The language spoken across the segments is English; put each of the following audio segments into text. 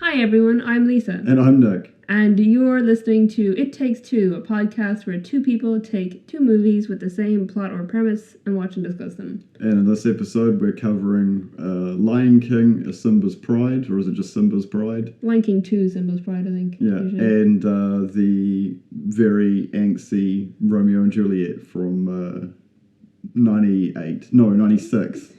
Hi everyone, I'm Lisa. And I'm Nick. And you're listening to It Takes Two, a podcast where two people take two movies with the same plot or premise and watch and discuss them. And in this episode, we're covering Lion King, A Simba's Pride, or is it just Simba's Pride? Lion King 2, Simba's Pride, I think. Yeah, usually. and the very angsty Romeo and Juliet from 96.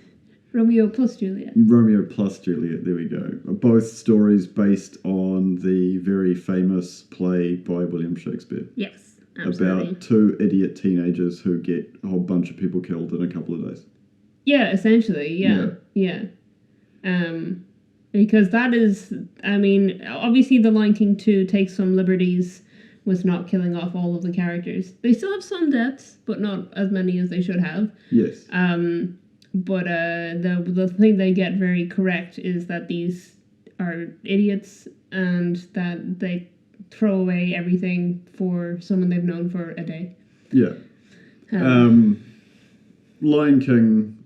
Romeo plus Juliet. Romeo plus Juliet, there we go. Both stories based on the very famous play by William Shakespeare. Yes, absolutely. About two idiot teenagers who get a whole bunch of people killed in a couple of days. Yeah, essentially, yeah. Because that is, I mean, obviously the Lion King 2 takes some liberties with not killing off all of the characters. They still have some deaths, but not as many as they should have. Yes. But the thing they get very correct is that these are idiots and that they throw away everything for someone they've known for a day. Yeah. Lion King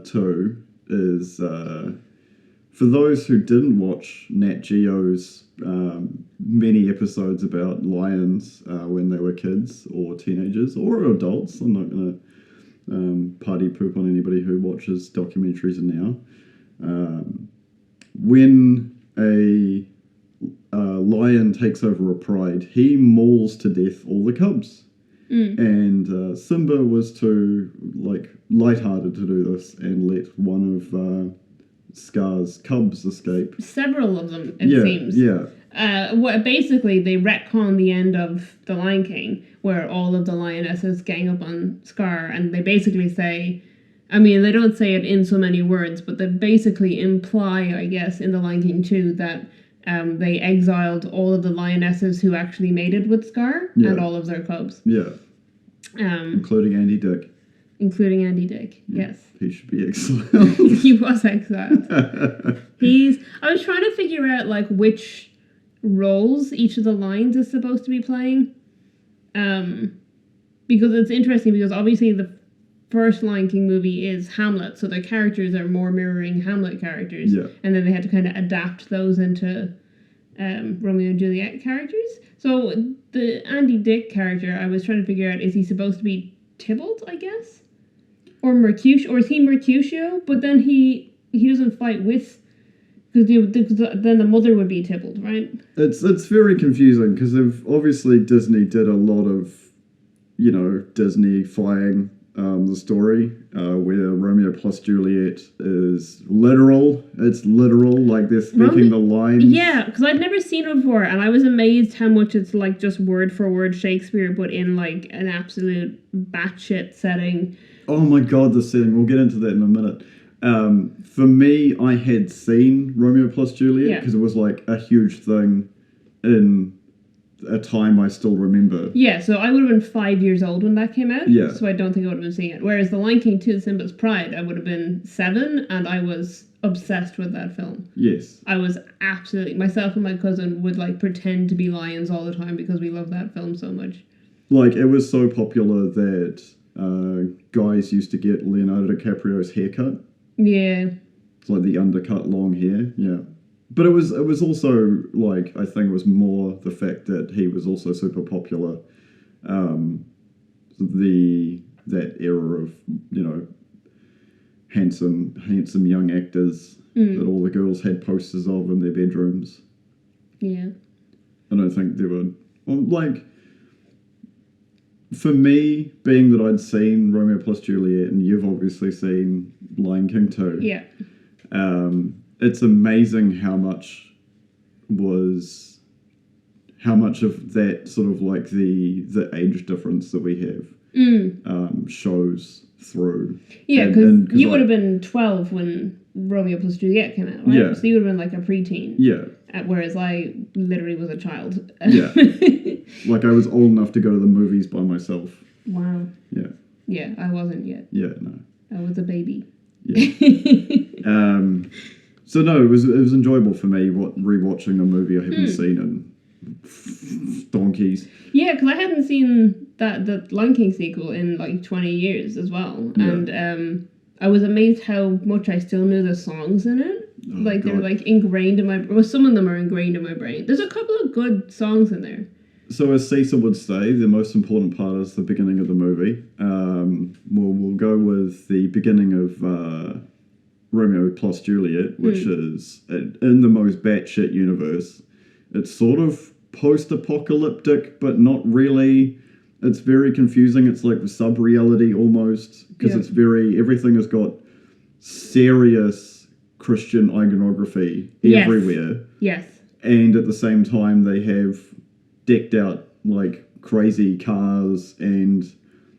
2 is, for those who didn't watch Nat Geo's many episodes about lions when they were kids or teenagers or adults, I'm not going to party poop on anybody who watches documentaries now. When a lion takes over a pride, he mauls to death all the cubs. And Simba was too lighthearted to do this and let one of Scar's cubs escape. Several of them, it seems. Yeah. Basically, they retcon the end of The Lion King, where all of the lionesses gang up on Scar, and they basically say, I mean, they don't say it in so many words, but they basically imply, I guess, in The Lion King 2 that they exiled all of the lionesses who actually mated with Scar and all of their cubs. Yeah. Including Andy Dick. Including Andy Dick, yes. He should be exiled. He was exiled. I was trying to figure out, which roles each of the lines is supposed to be playing. Because it's interesting, because obviously the first Lion King movie is Hamlet, so the characters are more mirroring Hamlet characters. Yeah. And then they had to kind of adapt those into Romeo and Juliet characters. So the Andy Dick character, I was trying to figure out, is he supposed to be Tybalt, I guess? Or Mercutio, or is he Mercutio? But then he doesn't fight with, because then the mother would be Tybalt, right? It's very confusing because obviously Disney did a lot of, Disney-fying the story where Romeo plus Juliet is literal. It's literal, like they're speaking the lines. Yeah, because I'd never seen it before, and I was amazed how much it's just word for word Shakespeare, but in an absolute batshit setting. Oh my god, the setting. We'll get into that in a minute. For me, I had seen Romeo plus Juliet because it was a huge thing in a time I still remember. Yeah, so I would have been 5 years old when that came out. Yeah. So I don't think I would have been seeing it. Whereas The Lion King 2, Simba's Pride, I would have been 7, and I was obsessed with that film. Yes. I was absolutely... Myself and my cousin would pretend to be lions all the time because we loved that film so much. It was so popular that guys used to get Leonardo DiCaprio's haircut. Yeah. It's the undercut long hair, yeah. But it was also, I think it was more the fact that he was also super popular. That era of, handsome young actors that all the girls had posters of in their bedrooms. Yeah. I don't think there were... for me, being that I'd seen Romeo plus Juliet, and you've obviously seen Lion King 2. Yeah. It's amazing how much of that sort of the age difference that we have shows through. Yeah, because you would have been 12 when Romeo plus Juliet came out, right? Yeah. So you would have been a preteen. Yeah. Whereas I literally was a child. Yeah. I was old enough to go to the movies by myself. Wow. Yeah. Yeah, I wasn't yet. Yeah, no. I was a baby. Yeah. So no, it was enjoyable for me rewatching a movie I haven't seen in donkeys. Yeah, because I hadn't seen the Lion King sequel in 20 years as well, and I was amazed how much I still knew the songs in it. like they're God. like ingrained in my. Well, some of them are ingrained in my brain. There's a couple of good songs in there. So as Caesar would say, the most important part is the beginning of the movie. We'll go with the beginning of Romeo plus Juliet, which is in the most batshit universe. It's sort of post-apocalyptic, but not really. It's very confusing. It's like the sub-reality almost, because it's everything has got serious Christian iconography everywhere. Yes. And at the same time, they have decked out like crazy cars,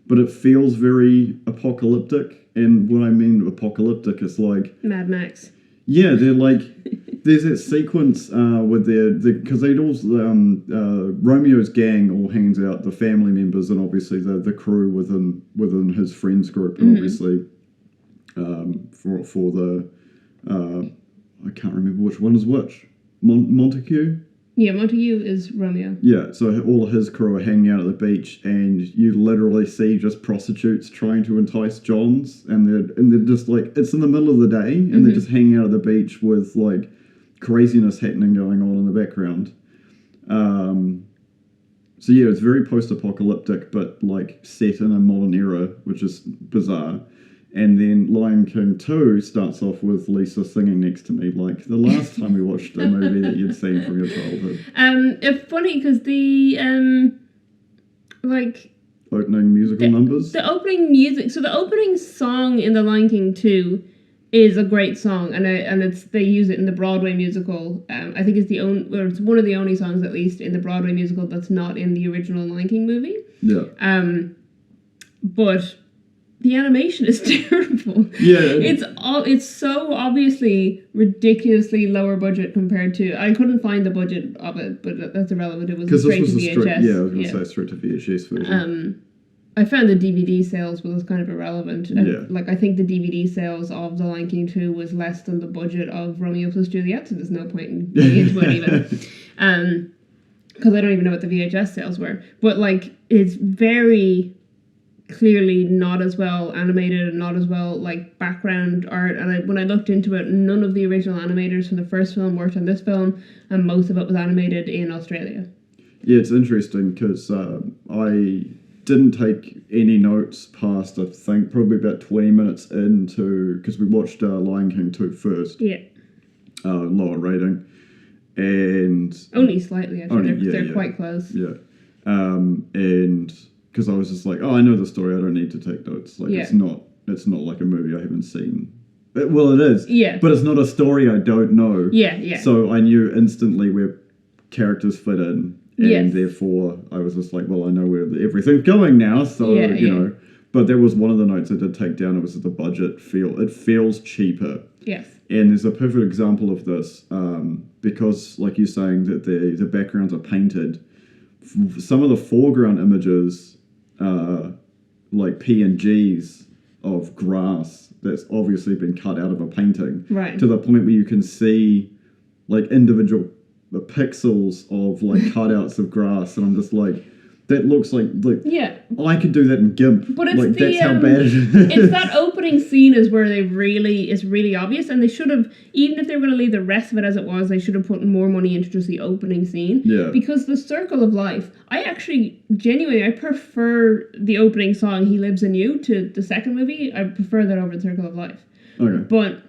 but it feels very apocalyptic. And what I mean apocalyptic is like Mad Max. Yeah, they're like there's that sequence with because they'd all Romeo's gang all hangs out, the family members and obviously the crew within his friends group, and obviously for the I can't remember which one is which. Montague. Yeah, Montague is Romeo. Yeah, so all of his crew are hanging out at the beach, and you literally see just prostitutes trying to entice Johns, and they're just like, it's in the middle of the day, and they're just hanging out at the beach with like craziness happening going on in the background. So yeah, it's very post-apocalyptic, but like set in a modern era, which is bizarre. And then Lion King 2 starts off with Lisa singing next to me, like the last time we watched a movie that you'd seen from your childhood. It's funny because the opening musical numbers. The opening music. So the opening song in The Lion King 2 is a great song, and they use it in the Broadway musical. I think it's one of the only songs, at least, in the Broadway musical that's not in the original Lion King movie. Yeah. But the animation is terrible. Yeah. It's so obviously ridiculously lower budget compared to. I couldn't find the budget of it, but that's irrelevant. It was straight to VHS. I was going to say straight to VHS version. I found the DVD sales was kind of irrelevant. Like, I think the DVD sales of The Lion King 2 was less than the budget of Romeo plus Juliet, so there's no point in going into it even. Because I don't even know what the VHS sales were. But, like, it's very clearly not as well animated and not as well like background art, and when I looked into it, none of the original animators from the first film worked on this film, and most of it was animated in Australia. Yeah, it's interesting because I didn't take any notes past I think probably about 20 minutes into, because we watched Lion King 2 first. Yeah. Lower rating, and only slightly actually. They're quite close. Yeah. And because I was just like, I know the story, I don't need to take notes. Like, it's not like a movie I haven't seen. Well, it is. Yeah. But it's not a story I don't know. Yeah. So I knew instantly where characters fit in. And therefore, I was just like, well, I know where everything's going now. So, you know. But that was one of the notes I did take down. It was that the budget it feels cheaper. Yes. And there's a perfect example of this because, like you're saying, that the backgrounds are painted. Some of the foreground images like PNGs of grass that's obviously been cut out of a painting, right? To the point where you can see like individual pixels of like cutouts of grass, and I'm just like, that looks like I could do that in GIMP. But it's like, that's how bad it is. It's that opening scene is where it's really obvious, and they should have, even if they were going to leave the rest of it as it was, they should have put more money into just the opening scene. Yeah. Because the Circle of Life, I actually genuinely prefer the opening song "He Lives in You" to the second movie. I prefer that over the Circle of Life. Okay. But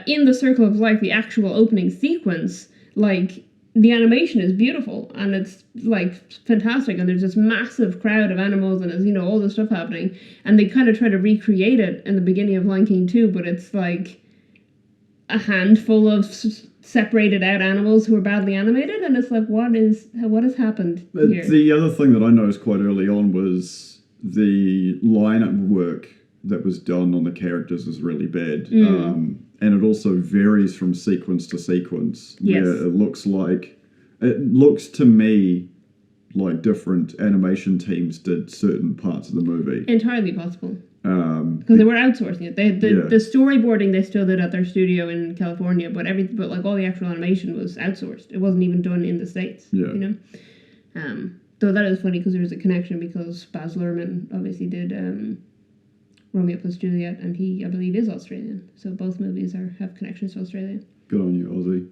in the Circle of Life, the actual opening sequence, like, the animation is beautiful and it's like fantastic, and there's this massive crowd of animals and there's, you know, all this stuff happening, and they kind of try to recreate it in the beginning of Lion King 2, but it's like a handful of separated out animals who are badly animated, and it's like, what has happened here? The other thing that I noticed quite early on was the lineup work that was done on the characters is really bad. And it also varies from sequence to sequence. Yes. Where it looks to me like different animation teams did certain parts of the movie. Entirely possible. Because they were outsourcing it. The storyboarding they still did at their studio in California, but like all the actual animation was outsourced. It wasn't even done in the States. Yeah. You know? Though that is funny because there was a connection, because Baz Luhrmann obviously did Romeo plus Juliet, and he, I believe, is Australian. So both movies have connections to Australia. Good on you, Aussie.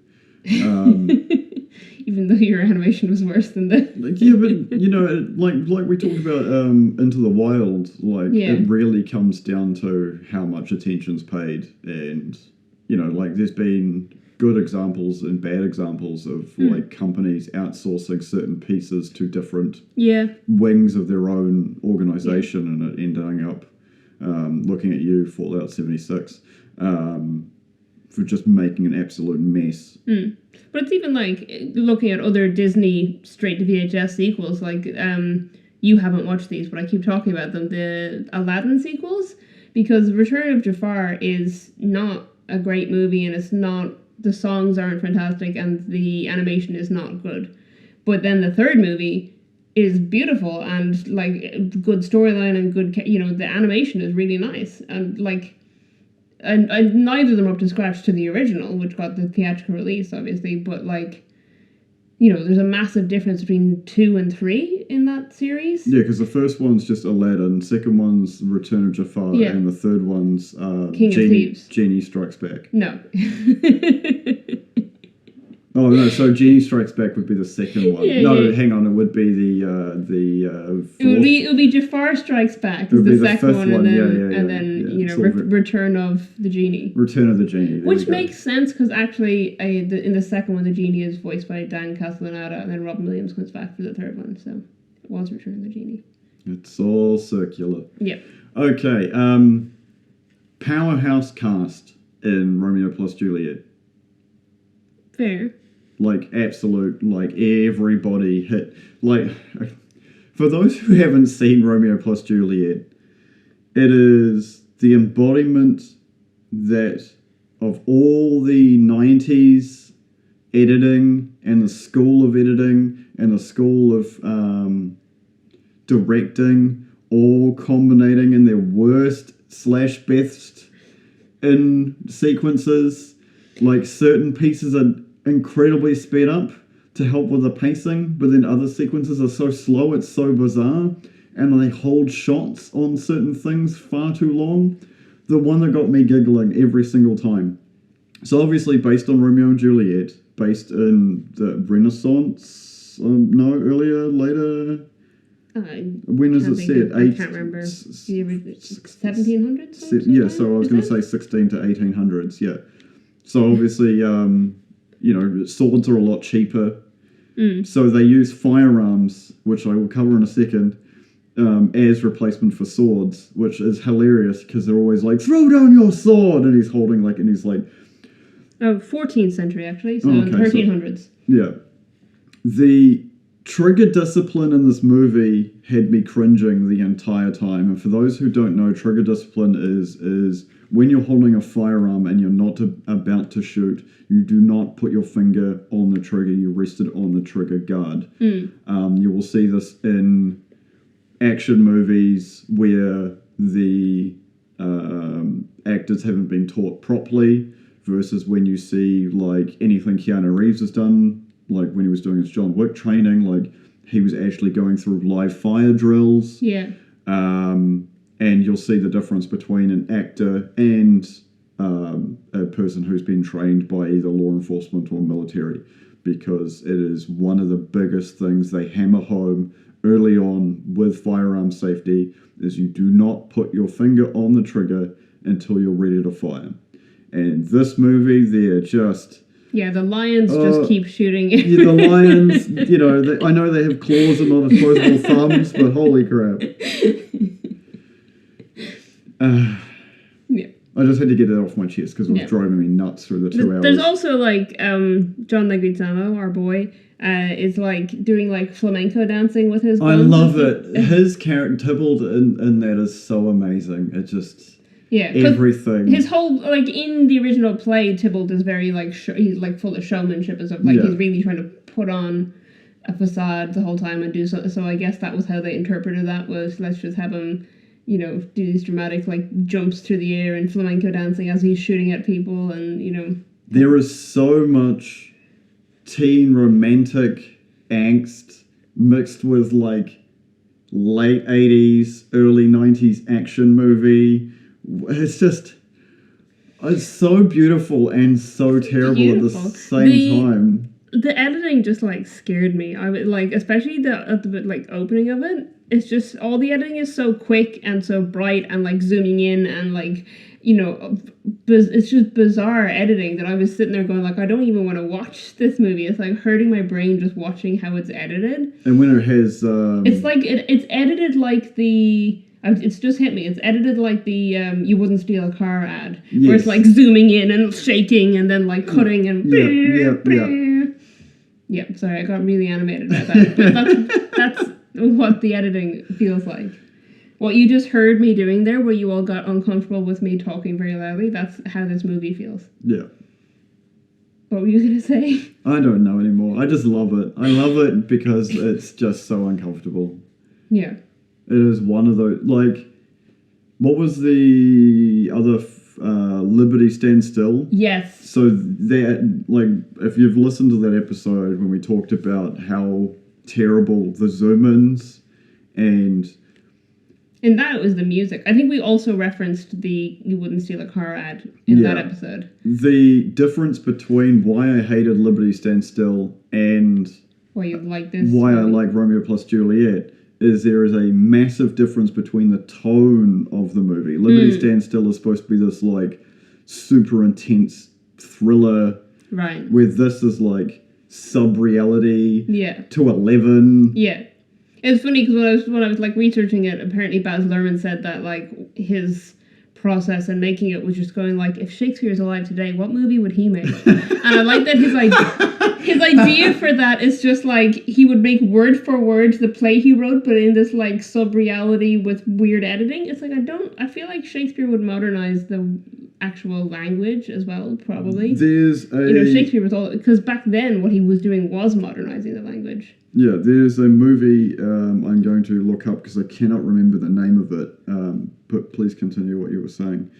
Even though your animation was worse than the... Yeah, but, you know, like we talked about Into the Wild, like, it really comes down to how much attention's paid. And, you know, like, there's been good examples and bad examples of, like, companies outsourcing certain pieces to different wings of their own organisation and it ending up looking at you, Fallout 76, for just making an absolute mess. But it's even like looking at other Disney straight-to-VHS sequels, like you haven't watched these, but I keep talking about them, the Aladdin sequels, because Return of Jafar is not a great movie, and it's not, the songs aren't fantastic, and the animation is not good. But then the third movie is beautiful, and like good storyline and good, you know, the animation is really nice, and like, and neither of them are up to scratch to the original, which got the theatrical release, obviously, but like, you know, there's a massive difference between 2 and 3 in that series. Yeah, because the first one's just Aladdin, second one's Return of Jafar, and the third one's King of Thieves. Genie Strikes Back. No. Oh no! So Genie Strikes Back would be the second one. Hang on, it would be the fourth. It would be Jafar Strikes Back is the second one, and then you know Return of the Genie. Return of the Genie, which makes sense because actually, in the second one, the Genie is voiced by Dan Castellaneta, and then Robin Williams comes back for the third one. So it was Return of the Genie. It's all circular. Yep. Okay. Powerhouse cast in Romeo plus Juliet. Fair. Like, absolute, like, everybody hit. Like, for those who haven't seen Romeo plus Juliet, it is the embodiment that of all the 90s editing and the school of editing and the school of directing all culminating in their worst / best in sequences. Like, certain pieces are incredibly sped up to help with the pacing, but then other sequences are so slow, it's so bizarre, and they hold shots on certain things far too long. The one that got me giggling every single time. So obviously based on Romeo and Juliet, based in the Renaissance, later? When is it set? I can't remember. 1700s? Yeah, so I was going to say 16 to 1800s, yeah. So obviously, you know, swords are a lot cheaper. So they use firearms, which I will cover in a second, as replacement for swords, which is hilarious because they're always like, throw down your sword! And he's holding like, and he's like... 14th century, actually, so 1300s. So, yeah. The trigger discipline in this movie had me cringing the entire time. And for those who don't know, trigger discipline is when you're holding a firearm and you're not about to shoot, you do not put your finger on the trigger, you rest it on the trigger guard. You will see this in action movies where the actors haven't been taught properly, versus when you see like anything Keanu Reeves has done, like when he was doing his John Wick training, like he was actually going through live fire drills. Yeah. And you'll see the difference between an actor and a person who's been trained by either law enforcement or military, because it is one of the biggest things they hammer home early on with firearm safety is you do not put your finger on the trigger until you're ready to fire. And this movie, they're just... Yeah, the lions just keep shooting. Yeah, the lions, you know, I know they have claws and not opposable thumbs, but holy crap. I just had to get it off my chest because it was driving me nuts for the 2 hours. There's also like John Leguizamo, our boy, is like doing like flamenco dancing with his guns. I love it. His character Tybalt in that is so amazing. It just everything. His whole like in the original play, Tybalt is very like he's like full of showmanship and stuff. Like he's really trying to put on a facade the whole time and do so. So I guess that was how they interpreted that, was let's just have him, you know, do these dramatic like jumps through the air and flamenco dancing as he's shooting at people, and you know. There is so much teen romantic angst mixed with like late 80s, early 90s action movie. it's just, it's so beautiful and so terrible beautiful. at the same time. The editing just like scared me. I would like, especially at the like opening of it. It's just all the editing is so quick and so bright and like zooming in and like, you know, it's just bizarre editing that I was sitting there going like, I don't even want to watch this movie. It's like hurting my brain just watching how it's edited. And when it has, it's like it's edited like the. It's just hit me. It's edited like the "You Wouldn't Steal a Car" ad, where it's like zooming in and shaking and then like cutting and yeah. Sorry, I got really animated about that, but that's what the editing feels like. What you just heard me doing there, where you all got uncomfortable with me talking very loudly, that's how this movie feels. Yeah. What were you gonna say? I don't know anymore. I just love it. I love it because it's just so uncomfortable. Yeah. It is one of those, like, what was the other, Liberty Stand Still? Yes. So that, like, if you've listened to that episode when we talked about how terrible the zoom-ins and... In that, it was the music. I think we also referenced the "You Wouldn't Steal a Car" ad in that episode. The difference between why I hated Liberty Stand Still and... Why you like this. Why I like Romeo plus Juliet is there is a massive difference between the tone of the movie. Liberty Stand Still is supposed to be this, like, super intense thriller. Right. Where this is, like, sub-reality. Yeah. To 11. Yeah. It's funny because when I was like researching it, apparently Baz Luhrmann said that, like, his process in making it was just going, like, if Shakespeare's alive today, what movie would he make? And I like that his idea for that is just like he would make word for word the play he wrote, but in this like sub-reality with weird editing. It's like I feel like Shakespeare would modernize the actual language as well, probably. Shakespeare was all, because back then what he was doing was modernizing the language. Yeah, there's a movie I'm going to look up because I cannot remember the name of it. But please continue what you were saying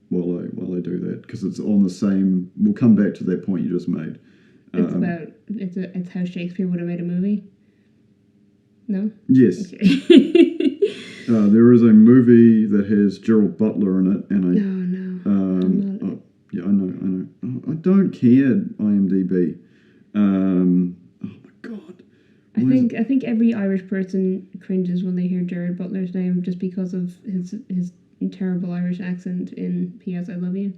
while I do that, because it's on the same. We'll come back to that point you just made. It's how Shakespeare would have made a movie. No. Yes. Okay. There is a movie that has Gerald Butler in it, and I know. I don't care. IMDb. Oh my god. I think every Irish person cringes when they hear Gerard Butler's name just because of his terrible Irish accent in P.S. I Love You.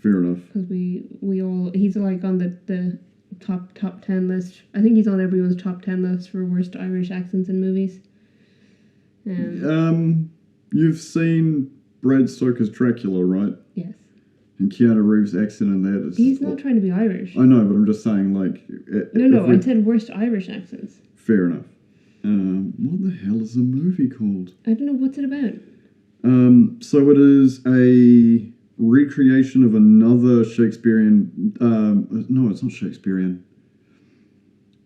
Fair enough. Because we all, he's like on the top 10 list. I think he's on everyone's top 10 list for worst Irish accents in movies. You've seen Brad Stoker's Dracula, right? Yes. And Keanu Reeves' accent in that is... He's not trying to be Irish. I know, but I'm just saying, like... I said worst Irish accents. Fair enough. What the hell is the movie called? I don't know. What's it about? So it is a recreation of another Shakespearean... no, it's not Shakespearean.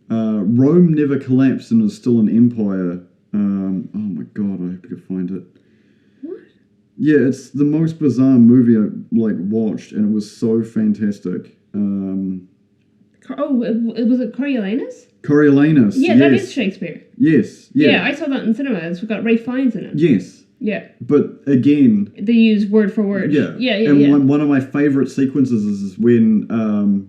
Rome never collapsed and is still an empire. Oh my god, I hope you can find it. What? Yeah, it's the most bizarre movie I watched, and it was so fantastic. Was it Coriolanus? Coriolanus. Yeah, yes. that is Shakespeare. Yes. Yeah. Yeah, I saw that in cinema. It's got Ralph Fiennes in it. Yes. Yeah. But again... They use word for word. Yeah. Yeah. One of my favourite sequences is when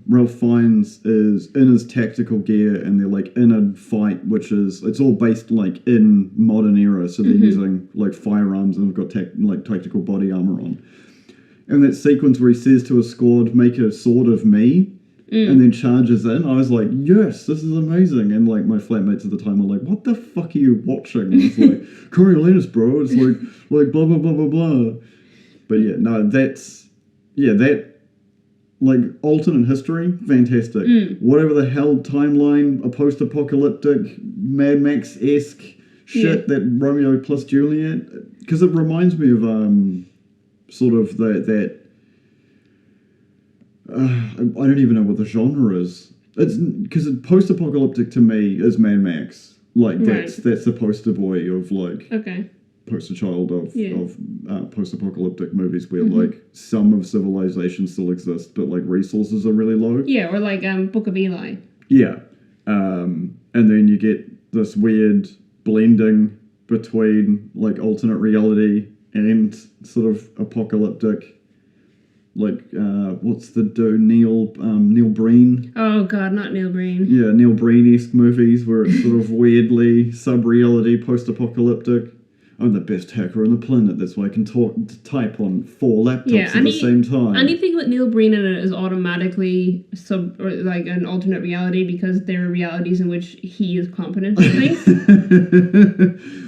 Ralph Fiennes is in his tactical gear and they're like in a fight, which is... It's all based like in modern era, so they're using like firearms and have got tactical body armour on. And that sequence where he says to his squad, make a sword of me, and then charges in, I was like, yes, this is amazing. And like my flatmates at the time were like, what the fuck are you watching? And it's like, Coriolanus, bro. It's like blah, blah, blah, blah, blah. But yeah, no, that like alternate history, fantastic. Whatever the hell timeline, a post-apocalyptic Mad Max-esque shit that Romeo plus Juliet, because it reminds me of sort of that I don't even know what the genre is. It's because post-apocalyptic to me is Mad Max. Like that's the poster boy of like poster child of post-apocalyptic movies where like some of civilization still exists, but like resources are really low. Yeah, or like Book of Eli. Yeah, and then you get this weird blending between like alternate reality and sort of apocalyptic. Like, what's the dude? Neil Breen? Oh, God, not Neil Breen. Yeah, Neil Breen-esque movies where it's sort of weirdly sub-reality, post-apocalyptic. I'm the best hacker on the planet. That's why I can type on 4 laptops at the same time. Anything with Neil Breen in it is automatically like an alternate reality because there are realities in which he is competent at things.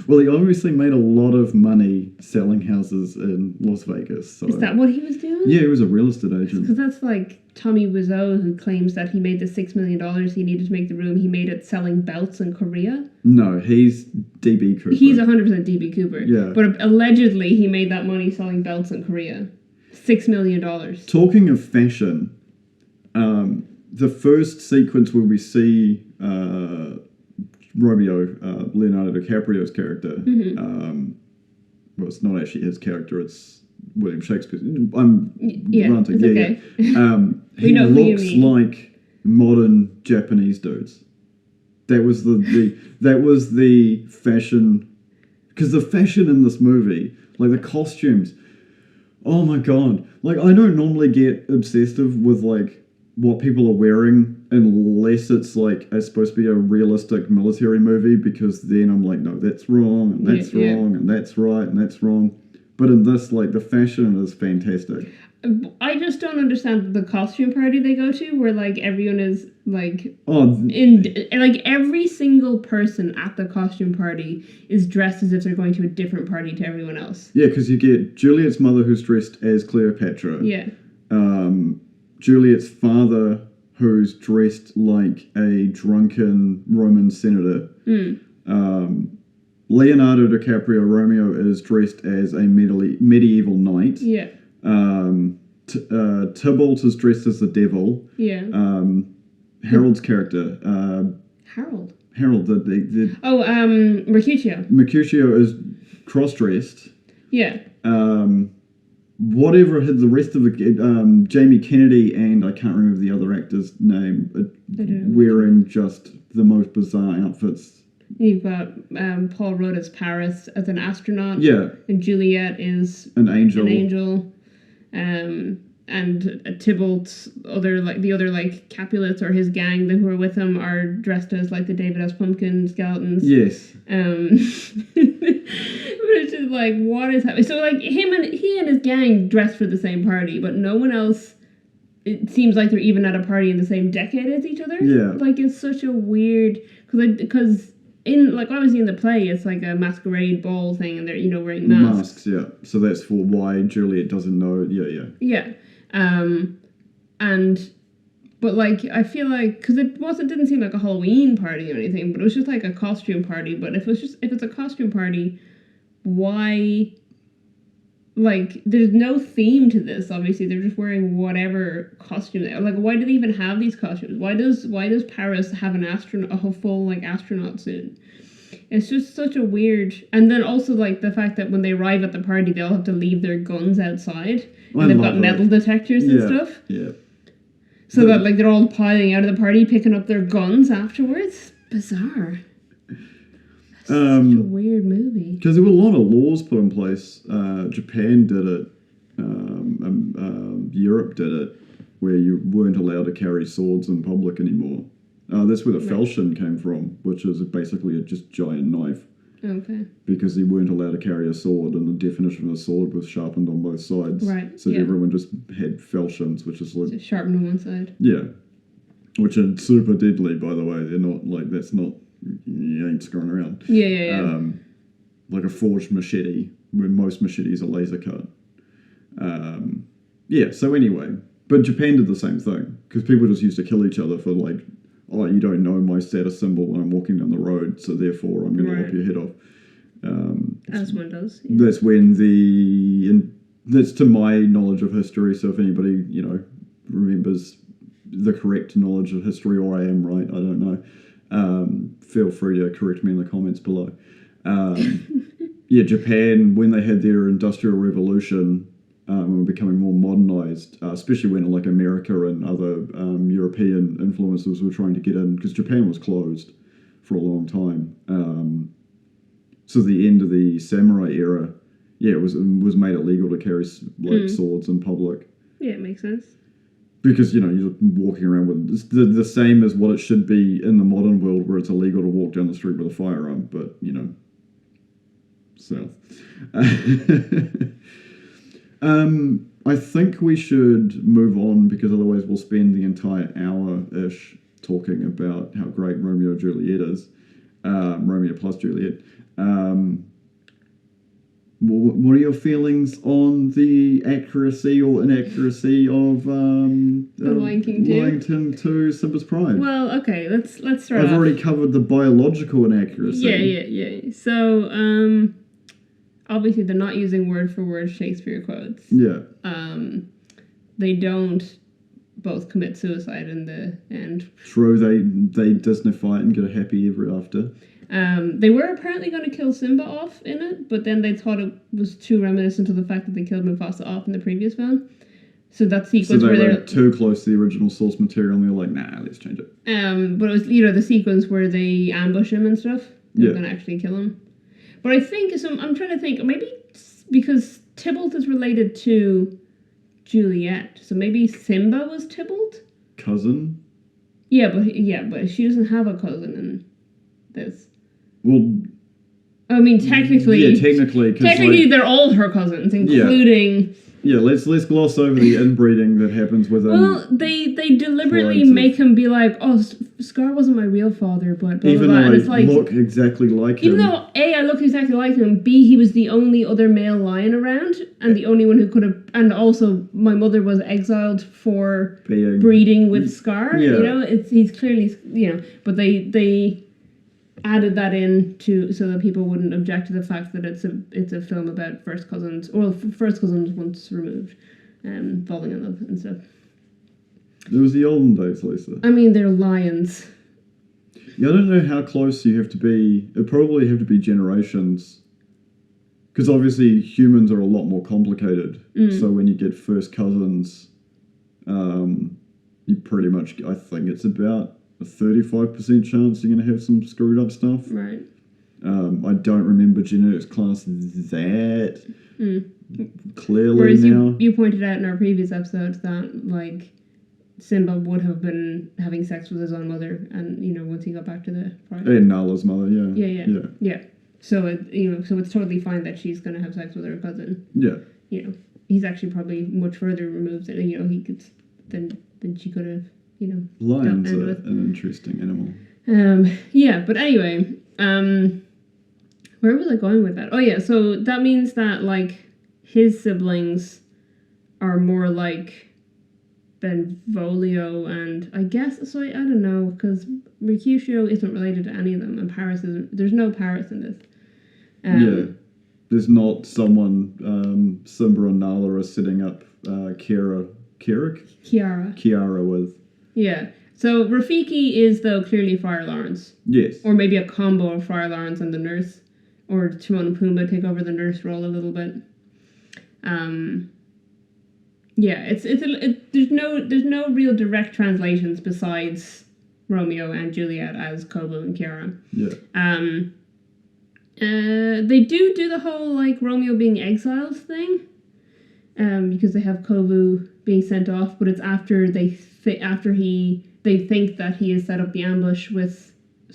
Well, he obviously made a lot of money selling houses in Las Vegas. So. Is that what he was doing? Yeah, he was a real estate agent. Because that's like Tommy Wiseau, who claims that he made the $6 million he needed to make the room. He made it selling belts in Korea. No, he's D.B. Cooper. He's 100% D.B. Cooper. Yeah. But allegedly, he made that money selling belts in Korea. $6 million. Talking of fashion, the first sequence where we see Leonardo DiCaprio's character, well, it's not actually his character, it's William Shakespeare. Granted, it's okay. He looks like modern Japanese dudes. That was the fashion, because the fashion in this movie, like the costumes, oh my god! Like, I don't normally get obsessive with like what people are wearing unless it's like it's supposed to be a realistic military movie, because then I'm like, no, that's wrong, and that's wrong, and that's right, and that's wrong. But in this, like, the fashion is fantastic. I just don't understand the costume party they go to, where like everyone is like like every single person at the costume party is dressed as if they're going to a different party to everyone else. Yeah, because you get Juliet's mother, who's dressed as Cleopatra. Yeah. Juliet's father, who's dressed like a drunken Roman senator. Leonardo DiCaprio, Romeo, is dressed as a medieval knight. Yeah. Tybalt is dressed as the devil. Yeah. Harold's character. Harold. Mercutio. Mercutio is cross-dressed. Yeah. Whatever the rest of the Jamie Kennedy and I can't remember the other actor's name, wearing just the most bizarre outfits. You've got Paul Rudd as Paris as an astronaut. Yeah. And Juliet is an angel. And Tybalt's the other Capulets or his gang who are with him are dressed as like the David S. Pumpkin skeletons. Yes. But it's just like, what is happening? So like he and his gang dress for the same party, but no one else. It seems like they're even at a party in the same decade as each other. Yeah. Like, it's such a weird because in like obviously in the play it's like a masquerade ball thing and they're wearing masks. Yeah. So that's for why Juliet doesn't know. Yeah. But like I feel like because it didn't seem like a Halloween party or anything, but it was just like a costume party. But if it's a costume party, why? Like, there's no theme to this. Obviously, they're just wearing whatever costume. Like, why do they even have these costumes? Why does Paris have a full like astronaut suit? It's just such a weird. And then also like the fact that when they arrive at the party, they all have to leave their guns outside, and they've got metal detectors and stuff. Yeah. So that like they're all piling out of the party, picking up their guns afterwards. Bizarre. Such a weird movie. Because there were a lot of laws put in place. Japan did it. Europe did it, where you weren't allowed to carry swords in public anymore. That's where the falchion came from, which is basically a just giant knife. Okay. Because they weren't allowed to carry a sword, and the definition of a sword was sharpened on both sides. Right. So everyone just had falchions, which is like just sharpened on one side. Yeah, which are super deadly, by the way. They're not like you ain't screwing around. Yeah. Like a forged machete, when most machetes are laser cut. So anyway, but Japan did the same thing, because people just used to kill each other for like, oh, you don't know my status symbol when I'm walking down the road, so therefore I'm going to lop your head off. As one does. Yeah. That's when that's to my knowledge of history, so if anybody, remembers the correct knowledge of history, or I am right, I don't know. Feel free to correct me in the comments below. Japan, when they had their Industrial Revolution, were becoming more modernized, especially when like America and other European influences were trying to get in, because Japan was closed for a long time. So the end of the samurai era, it was made illegal to carry swords in public. Yeah, it makes sense. Because, you're walking around with the same as what it should be in the modern world where it's illegal to walk down the street with a firearm, but, so. I think we should move on because otherwise we'll spend the entire hour-ish talking about how great Romeo Juliet is. Romeo plus Juliet. What are your feelings on the accuracy or inaccuracy of The Lion King 2? Lion King 2 Simba's Pride? Well, okay, let's start off. I've already covered the biological inaccuracy. Yeah. So, obviously they're not using word for word Shakespeare quotes. Yeah. They don't both commit suicide in the end. True, they Disneyfy it and get a happy ever after. They were apparently going to kill Simba off in it, but then they thought it was too reminiscent of the fact that they killed Mufasa off in the previous film. So that sequence where they're too close to the original source material, and they're like, "Nah, let's change it." But it was the sequence where they ambush him and stuff. They're going to actually kill him. But I think I'm trying to think maybe because Tybalt is related to Juliet, so maybe Simba was Tybalt. Cousin. Yeah, but she doesn't have a cousin in this. Well, I mean, technically... Yeah, technically... Technically, they're all her cousins, including... Yeah, let's gloss over the inbreeding that happens within... Well, they deliberately make him be like, oh, Scar wasn't my real father, but blah, even blah, blah. though And it's like, look exactly like him. Even though, A, I look exactly like him, B, he was the only other male lion around, and the only one who could have... And also, my mother was exiled for breeding with Scar, he's clearly... but they added that in so that people wouldn't object to the fact that it's a film about first cousins once removed, falling in love and stuff. It was the olden days, Lisa. I mean, they're lions. Yeah, I don't know how close you have to be. It probably have to be generations, because obviously humans are a lot more complicated. So when you get first cousins, you pretty much, I think it's about a 35% chance you're going to have some screwed up stuff. Right. I don't remember genetics class that clearly. Whereas now. You pointed out in our previous episodes that, like, Simba would have been having sex with his own mother, and, once he got back to the pride. And Nala's mother, Yeah. So, so it's totally fine that she's going to have sex with her cousin. Yeah. He's actually probably much further removed than, he could, than she could have. Lions are an interesting animal. But anyway, where was I going with that? Oh yeah, so that means that like his siblings are more like Benvolio and I guess I don't know because Mercutio isn't related to any of them and Paris isn't. There's no Paris in this. There's not someone Simba and Nala are setting up Kiara with. Yeah. So Rafiki is, though, clearly Friar Lawrence. Yes. Or maybe a combo of Friar Lawrence and the nurse. Or Timon and Pumbaa take over the nurse role a little bit. There's no real direct translations besides Romeo and Juliet as Kobu and Kiara. Yeah. They do the whole, like, Romeo being exiled thing. Because they have Kovu being sent off, but it's after they think that he has set up the ambush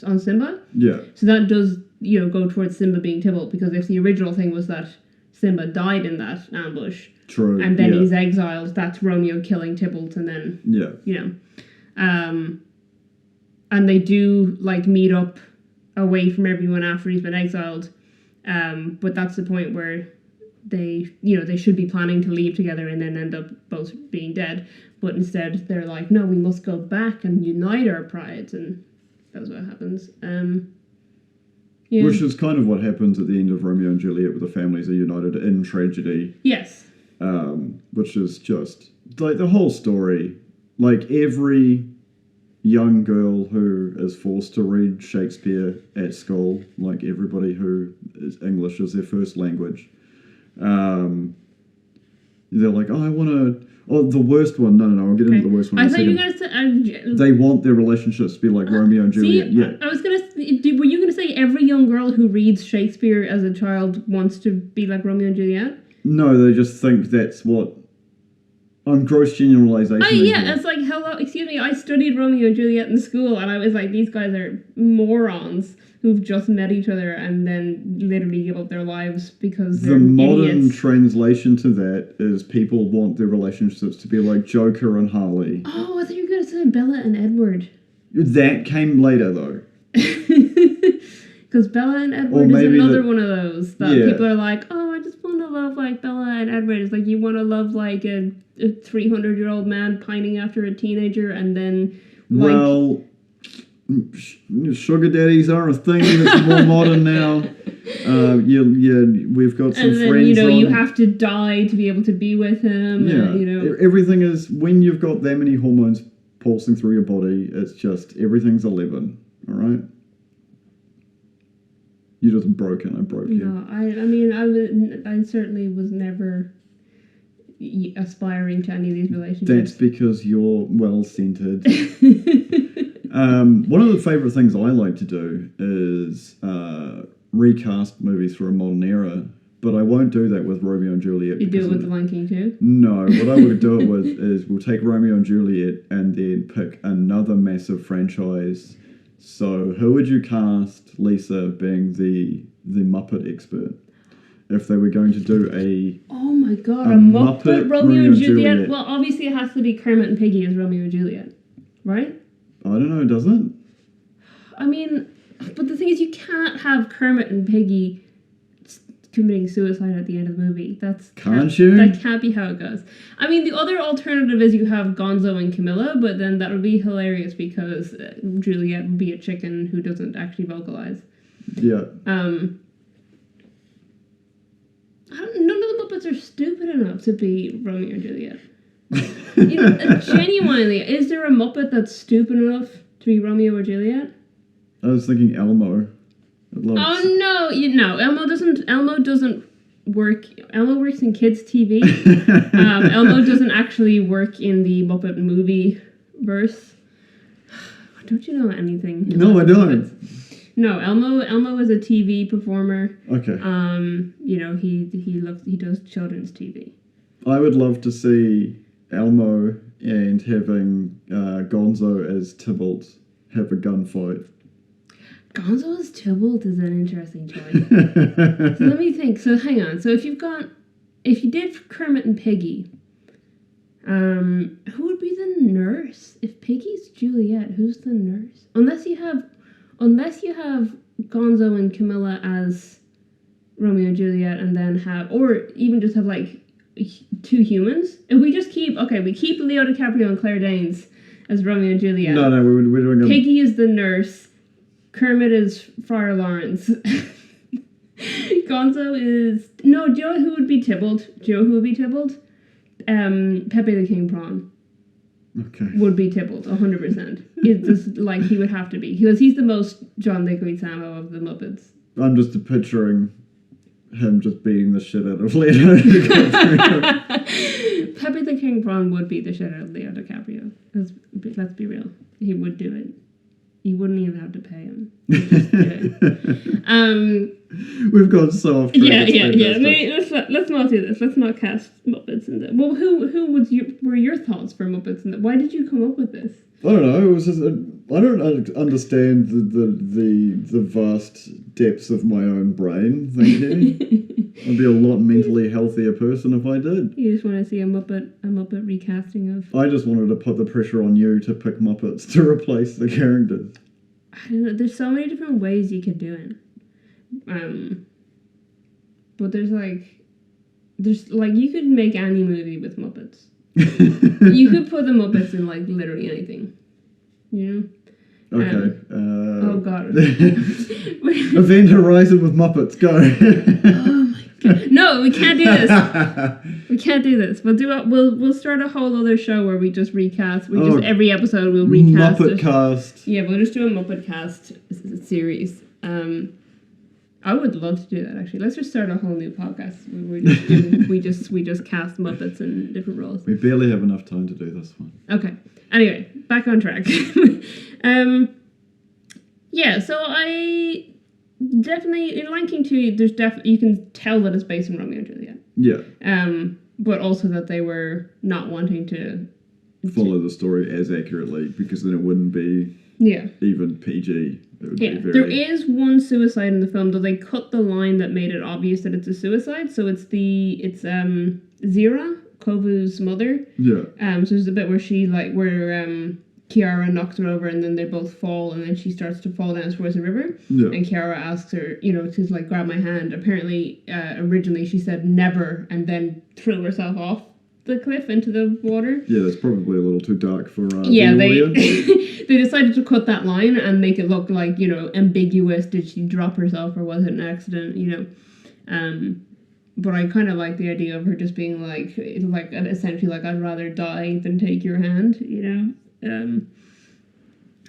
on Simba. Yeah. So that does go towards Simba being Tybalt, because if the original thing was that Simba died in that ambush, true, and then he's exiled, that's Romeo killing Tybalt, and then and they do like meet up away from everyone after he's been exiled, but that's the point where they should be planning to leave together and then end up both being dead, but instead they're like, no, we must go back and unite our prides, and that's what happens. Which is kind of what happens at the end of Romeo and Juliet, where the families are united in tragedy. Yes. Which is just like the whole story. Like every young girl who is forced to read Shakespeare at school, like everybody who is English is their first language. They're like, oh, I want to... Oh, the worst one. No, I'll get into the worst one in a second. I thought you were going to say... They want their relationships to be like Romeo and Juliet. I was going to were you going to say every young girl who reads Shakespeare as a child wants to be like Romeo and Juliet? No, they just think that's what... I'm gross generalization. Yeah, it's like, hello, excuse me, I studied Romeo and Juliet in school, and I was like, these guys are morons who've just met each other and then literally give up their lives because they're The modern idiots. translation to that is people want their relationships to be like Joker and Harley. Oh, I thought you were going to say Bella and Edward. That came later, though. Because Bella and Edward is maybe another one of those that Yeah. people are like, oh, I just want to love like Bella and Edward. It's like you want to love like a 300-year-old man pining after a teenager, and then like... Well, sugar daddies are a thing that's more modern now. We've got some and then, friends you on... have to die to be able to be with him. Yeah, And, everything is... When you've got that many hormones pulsing through your body, it's just... Everything's 11, all right? You're just broken. I broke you. No, I certainly was never aspiring to any of these relationships. That's because you're well-centered. One of the favourite things I like to do is recast movies for a modern era, but I won't do that with Romeo and Juliet. You do it with The Lion King too? No, what I would do it with is we'll take Romeo and Juliet and then pick another massive franchise. So who would you cast, Lisa, being the Muppet expert? If they were going to do a... Oh my god, a Muppet Romeo and Juliet? Well, obviously it has to be Kermit and Piggy as Romeo and Juliet, right? I don't know, does it? I mean, but the thing is, you can't have Kermit and Piggy committing suicide at the end of the movie. Can't you? That can't be how it goes. I mean, the other alternative is you have Gonzo and Camilla, but then that would be hilarious because Juliet would be a chicken who doesn't actually vocalize. Yeah. None of the Muppets are stupid enough to be Romeo and Juliet. Genuinely, is there a Muppet that's stupid enough to be Romeo or Juliet? I was thinking Elmo. Oh no! Elmo doesn't work. Elmo works in kids' TV. Elmo doesn't actually work in the Muppet movie verse. Don't you know anything? No, I don't. No, Elmo is a TV performer. Okay. He does children's TV. I would love to see Elmo and having Gonzo as Tybalt have a gunfight. Gonzo as Tybalt is an interesting choice. So let me think. So hang on. So if you did Kermit and Piggy, who would be the nurse? If Piggy's Juliet, who's the nurse? Unless you have Gonzo and Camilla as Romeo and Juliet, and then or even just have like two humans. If we just keep Leo DiCaprio and Claire Danes as Romeo and Juliet. No, we're doing Piggy is the nurse. Kermit is Friar Lawrence. Gonzo is... No, do you know who would be Tybalt? Pepe the King Prawn. Okay. Would be Tybalt, 100%. It's just like he would have to be. Because he's the most John Leguizamo of the Muppets. I'm just picturing him just beating the shit out of Leo DiCaprio. Pepe the King Prawn would beat the shit out of Leo DiCaprio. Let's be real. He would do it. You wouldn't even have to pay him. He'd just do it. We've gone so off track. Yeah. Maybe let's not do this. Let's not cast Muppets in that. Well, who were your thoughts for Muppets in that? Why did you come up with this? I don't know. It was just I don't understand the vast depths of my own brain. Thank you. I'd be a lot mentally healthier person if I did. You just want to see a Muppet recasting of... I just wanted to put the pressure on you to pick Muppets to replace the characters. I don't know. There's so many different ways you could do it. But there's you could make any movie with Muppets. You could put the Muppets in like literally anything. You know? Okay. Oh god. Event Horizon with Muppets, go. Oh my god. No, we can't do this. We can't do this. We'll start a whole other show where we just recast. Every episode we'll recast Muppet cast. Yeah, we'll just do a Muppet cast series. I would love to do that actually. Let's just start a whole new podcast where we just cast Muppets in different roles. We barely have enough time to do this one. Okay. Anyway, back on track. Yeah, so I definitely in Lion King 2, there's definitely you can tell that it's based on Romeo and Juliet. Yeah. But also that they were not wanting to follow the story as accurately, because then it wouldn't be even PG. It would be very... There is one suicide in the film, though they cut the line that made it obvious that it's a suicide. So it's Zira, Kovu's mother. Yeah. So there's a bit where Kiara knocks her over and then they both fall and then she starts to fall down towards the river. Yeah. And Kiara asks her, to like grab my hand. Apparently, originally she said never and then threw herself off the cliff into the water. Yeah, that's probably a little too dark for the audience. They decided to cut that line and make it look like, ambiguous. Did she drop herself or was it an accident, But I kind of like the idea of her just being like essentially like, I'd rather die than take your hand,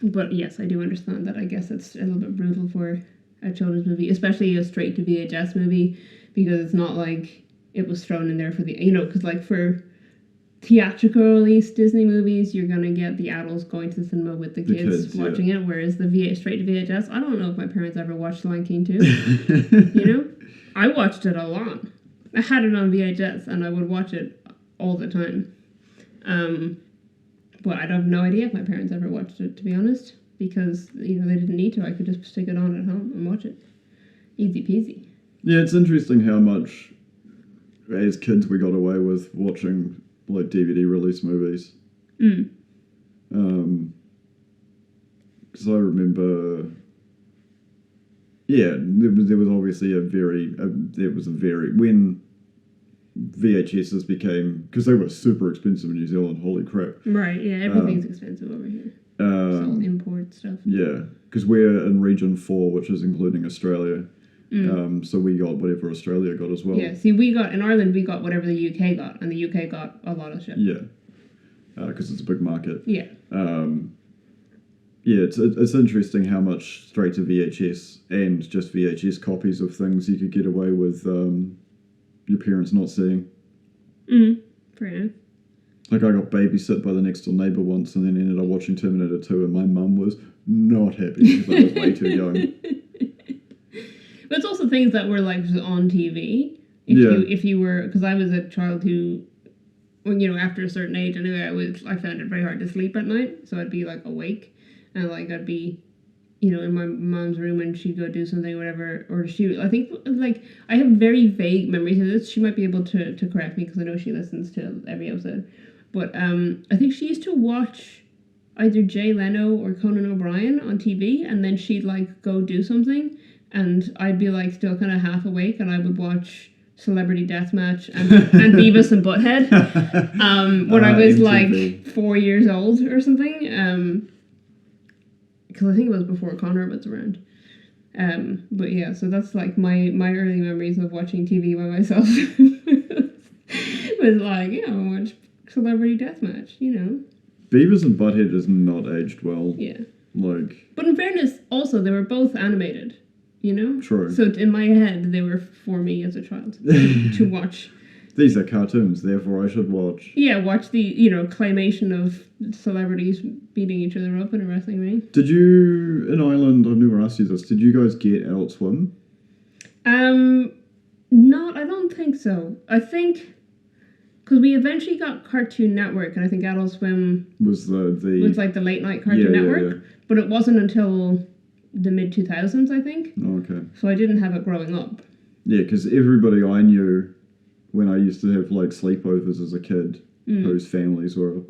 But yes, I do understand that. I guess it's a little bit brutal for a children's movie, especially a straight-to-VHS movie, because it's not like it was thrown in there for the, because like for theatrical release Disney movies, you're going to get the adults going to the cinema with the kids watching it, whereas the straight-to-VHS, I don't know if my parents ever watched Lion King 2, I watched it a lot. I had it on VHS, and I would watch it all the time. But I have no idea if my parents ever watched it, to be honest, because, they didn't need to. I could just stick it on at home and watch it. Easy peasy. Yeah, it's interesting how much, as kids, we got away with watching, like, DVD release movies. Because I remember... Yeah, there was obviously when VHSs became, because they were super expensive in New Zealand, holy crap. Right, yeah, everything's expensive over here. It's all import stuff. Yeah, because we're in Region 4, which is including Australia. So we got whatever Australia got as well. Yeah, see, in Ireland, we got whatever the UK got, and the UK got a lot of shit. Yeah, because it's a big market. Yeah. Yeah, it's interesting how much straight to VHS and just VHS copies of things you could get away with your parents not seeing. Fair enough. Like, I got babysit by the next door neighbour once and then ended up watching Terminator 2 and my mum was not happy because I was way too young. But it's also things that were, like, just on TV. If you were... Because I was a child who... When, after a certain age, anyway, I found it very hard to sleep at night. So I'd be, like, awake. And, like, I'd be... in my mom's room and she'd go do something or whatever, or I think, like, I have very vague memories of this. She might be able to correct me because I know she listens to every episode. But I think she used to watch either Jay Leno or Conan O'Brien on TV, and then she'd, like, go do something, and I'd be, like, still kind of half awake, and I would watch Celebrity Deathmatch and Beavis and Butthead when I was, MTV. like, 4 years old or something. Because I think it was before Connor was around. But yeah, so that's like my early memories of watching TV by myself. was like, I watch Celebrity Deathmatch, Beavis and Butthead is not aged well. Yeah. Like... But in fairness, also, they were both animated, True. So in my head, they were for me as a child to watch. These are cartoons, therefore I should watch. Yeah, watch the, claymation of celebrities beating each other up in a wrestling ring. Did you, in Ireland, I've never asked you this, did you guys get Adult Swim? I don't think so. I think, because we eventually got Cartoon Network, and I think Adult Swim was was like the late night Cartoon Network, but it wasn't until the mid-2000s, I think. Oh, okay. So I didn't have it growing up. Yeah, because everybody I knew... When I used to have, like, sleepovers as a kid, whose families were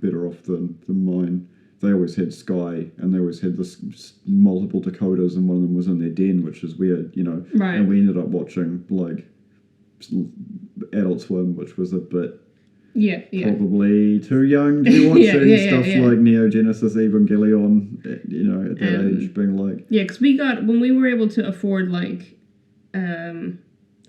better off than mine, they always had Sky, and they always had this multiple decoders, and one of them was in their den, which is weird, Right. And we ended up watching, like, Adult Swim, which was a bit... Yeah. Probably too young to be watching stuff yeah. like Neo Genesis Evangelion, at that age, being like... Yeah, because when we were able to afford, like...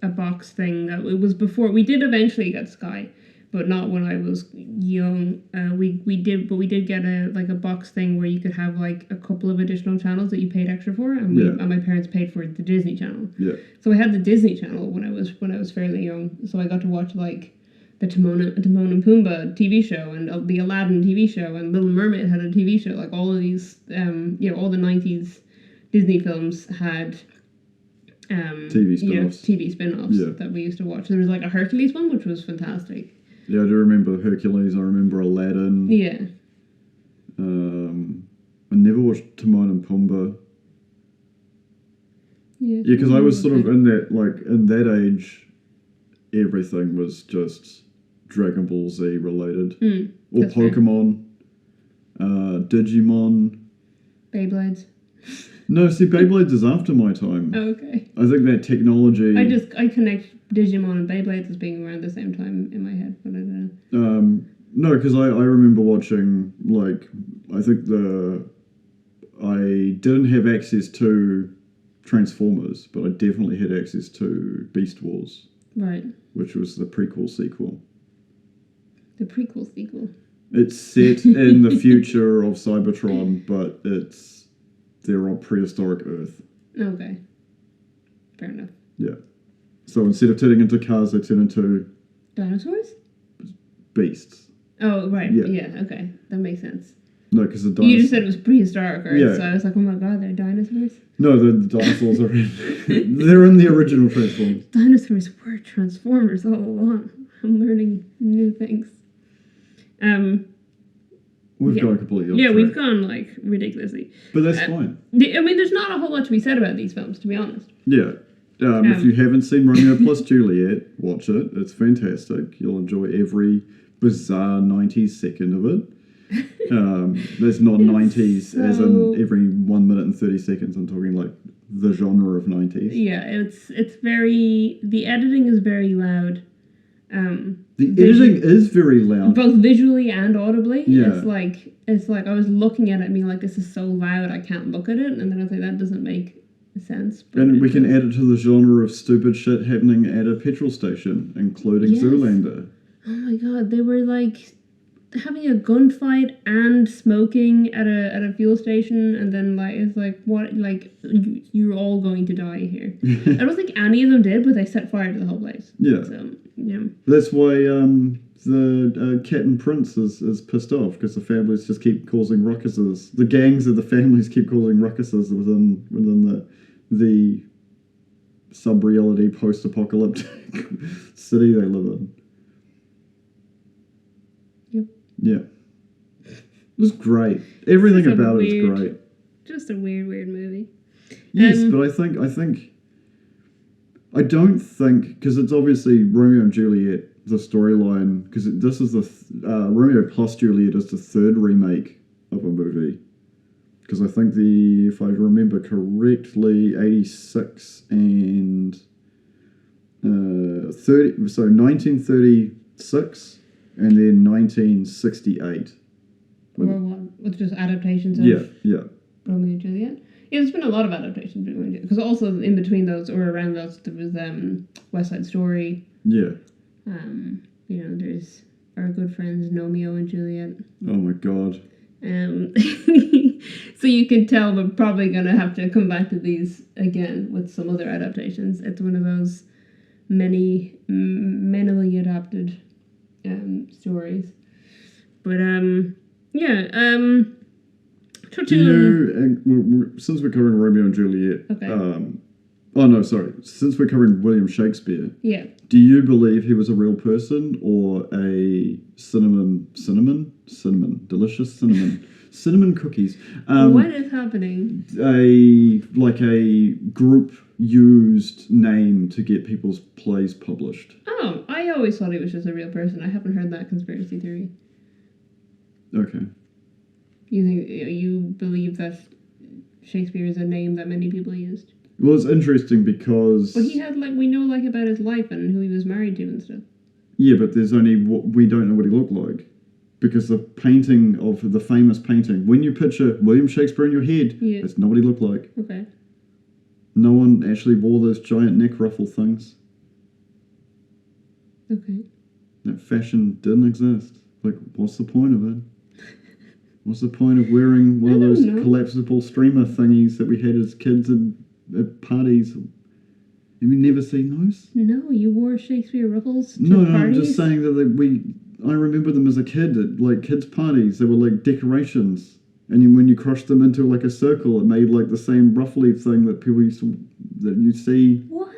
a box thing that it was before we did eventually get Sky, but not when I was young. We did get a box thing where you could have like a couple of additional channels that you paid extra for, and my parents paid for the Disney Channel. Yeah. So I had the Disney Channel when I was fairly young. So I got to watch like the Timon and Pumbaa TV show and the Aladdin TV show and Little Mermaid had a TV show, like all of these all the 90s Disney films had TV spin-offs. TV spin-offs Yeah. that we used to watch. There was like a Hercules one, which was fantastic. Yeah, I do remember Hercules. I remember Aladdin. Yeah. I never watched Timon and Pumbaa. Yeah, Yeah, because I was sort of in that age, everything was just Dragon Ball Z related. Or that's fair. Pokemon, Digimon. Beyblades. No, see, Beyblades is after my time. Oh, okay. I think that technology... I connect Digimon and Beyblades as being around the same time in my head, but I don't know. No, because I remember watching, I think I didn't have access to Transformers, but I definitely had access to Beast Wars. Right. Which was the prequel sequel. The prequel sequel. It's set in the future of Cybertron, but they're on prehistoric Earth. Okay. Fair enough. Yeah. So instead of turning into cars, they turn into... Dinosaurs? Beasts. Oh, right. Yeah. Yeah, okay. That makes sense. No, because the dinosaurs... You just said it was prehistoric Earth, Yeah. so I was like, oh my god, they're dinosaurs? No, the dinosaurs are in... They're in the original Transformers. Dinosaurs were Transformers all along. I'm learning new things. We've gone completely off Yeah, track. we've gone, ridiculously. But that's fine. I mean, there's not a whole lot to be said about these films, to be honest. Yeah. If you haven't seen Romeo plus Juliet, watch it. It's fantastic. You'll enjoy every bizarre 90s second of it. There's not 90s as in every 1 minute and 30 seconds. I'm talking the genre of 90s. Yeah, it's very... The editing is very loud. The editing is very loud. Both visually and audibly. Yeah. It's like I was looking at it and being like, this is so loud, I can't look at it. And then I was like, that doesn't make sense. But And we can add it to the genre of stupid shit happening at a petrol station, including Yes. Zoolander. Oh my god, they were having a gunfight and smoking at a fuel station, and then it's like, what, you're all going to die here. I don't think any of them did, but they set fire to the whole place. Yeah. So, yeah. That's why the Cat and Prince is pissed off, because the families just keep causing ruckuses. The gangs of the families keep causing ruckuses within the sub-reality post-apocalyptic city they live in. Yep. Yeah. It was great. Everything about it was great. Just a weird movie. Yes, but I don't think, because it's obviously Romeo and Juliet, the storyline, because this is Romeo plus Juliet is the third remake of a movie. Because I think if I remember correctly, 86 and 1936 and then 1968. Or what? With just adaptations of Yeah. Romeo and Juliet? Yeah, there's been a lot of adaptations of Romeo and Juliet. Because also in between those, or around those, there was West Side Story. Yeah. There's our good friends Romeo and Juliet. Oh my god. So you can tell we're probably going to have to come back to these again with some other adaptations. It's one of those many adapted stories. But since we're covering Romeo and Juliet, okay. Since we're covering William Shakespeare, Yeah. do you believe he was a real person or a delicious cinnamon cookies? What is happening? A group used name to get people's plays published. Oh, I always thought he was just a real person. I haven't heard that conspiracy theory. Okay. You believe that Shakespeare is a name that many people used? Well, it's interesting because... But he had, we know, about his life and who he was married to and stuff. Yeah, but there's we don't know what he looked like. Because the painting of the famous painting, when you picture William Shakespeare in your head, that's not what he looked like. Okay. No one actually wore those giant neck ruffle things. Okay. That fashion didn't exist. What's the point of it? What's the point of wearing one of those collapsible streamer thingies that we had as kids at parties? Have you never seen those? No, you wore Shakespeare ruffles to No, parties? I'm just saying that I remember them as a kid at kids' parties. They were decorations. when you crushed them into like a circle, it made like the same roughly thing that people used to, that you see. What?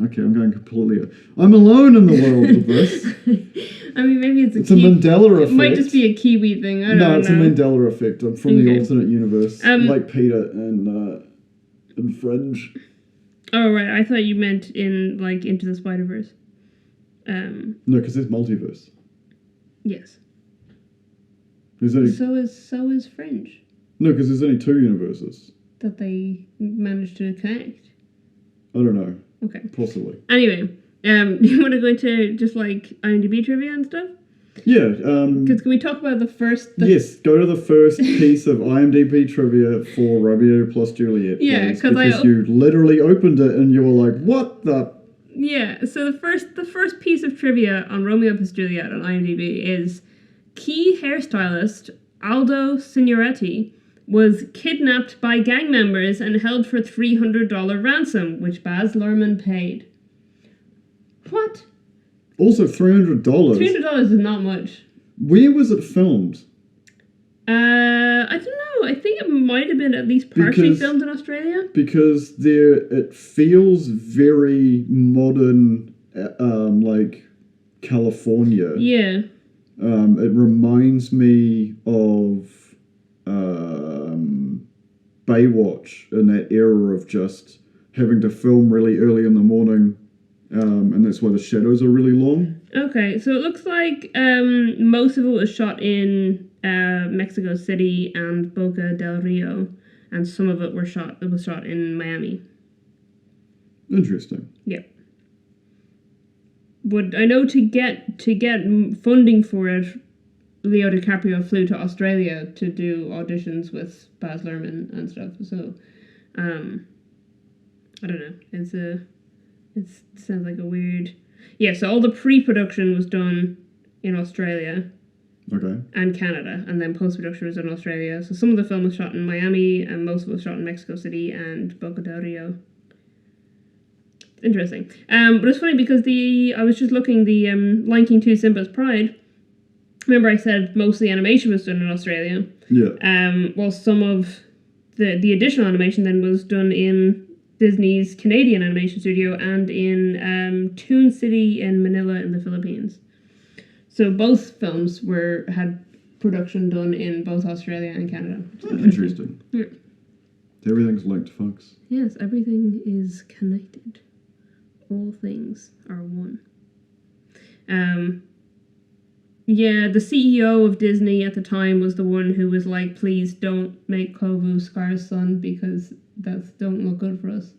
Okay, I'm going completely. I'm alone in the world with this. I mean, maybe it's a Mandela effect. It might just be a Kiwi thing. I don't know. No, it's a Mandela effect. I'm from the alternate universe, like Peter and Fringe. Oh right, I thought you meant in like Into the Spider-Verse. No, because there's multiverse. Yes. There's only... So is Fringe. No, because there's only 2 universes that they managed to connect. I don't know. Okay. Possibly. Anyway, do you want to go into just like IMDb trivia and stuff? Yeah. Because can we talk about the first... Yes, go to the first piece of IMDb trivia for Romeo plus Juliet. Yeah, because you literally opened it and you were like, what the... Yeah, so the first piece of trivia on Romeo plus Juliet on IMDb is key hairstylist Aldo Signoretti was kidnapped by gang members and held for $300 ransom, which Baz Luhrmann paid. What? Also, $300. $300 is not much. Where was it filmed? I don't know. I think it might have been at least partially filmed in Australia. Because it feels very modern, like California. Yeah. It reminds me of Baywatch in that era of just having to film really early in the morning, and that's why the shadows are really long. Okay, so it looks like most of it was shot in Mexico City and Boca del Rio, and some of it was shot in Miami. Interesting. Yep. But I know to get funding for it, Leo DiCaprio flew to Australia to do auditions with Baz Luhrmann and stuff. So, I don't know. It sounds like a weird... Yeah, so all the pre-production was done in Australia. Okay. And Canada, and then post-production was in Australia. So some of the film was shot in Miami, and most of it was shot in Mexico City and Boca del Rio. Interesting. But it's funny because I was just looking, the Lion King 2 Simba's Pride. Remember I said most of the animation was done in Australia? Yeah. Well, some of the additional animation then was done in Disney's Canadian animation studio and in Toon City in Manila in the Philippines. So both films had production done in both Australia and Canada. Interesting. Yeah. Everything's linked, folks. Yes, everything is connected. All things are one. Yeah, the CEO of Disney at the time was the one who was like, please don't make Kovu Scar's son because that don't look good for us.